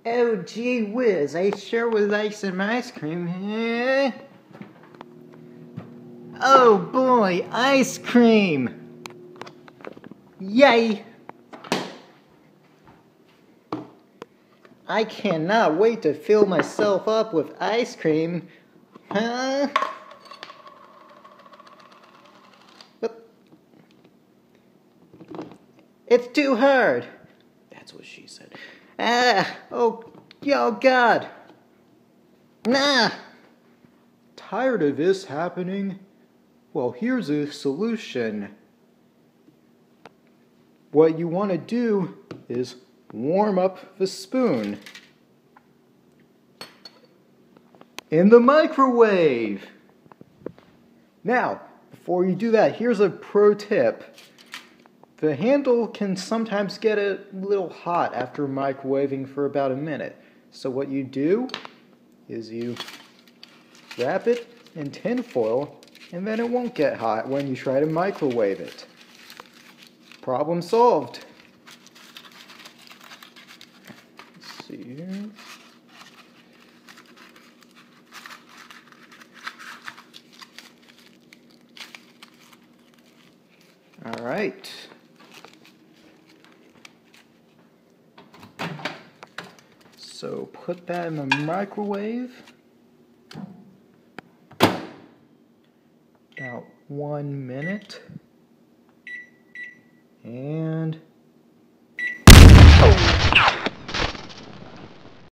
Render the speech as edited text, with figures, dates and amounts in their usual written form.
Oh, gee whiz, I sure would like some ice cream. Oh boy, ice cream! Yay! I cannot wait to fill myself up with ice cream. Huh? But it's too hard. That's what she said. Oh God. Nah. Tired of this happening? Well, here's a solution. What you want to do is warm up the spoon in the microwave. Now, before you do that, here's a pro tip. The handle can sometimes get a little hot after microwaving for about a minute. So what you do is you wrap it in tin foil, and then it won't get hot when you try to microwave it. Problem solved. Let's see here. All right. So put that in the microwave. About 1 minute. And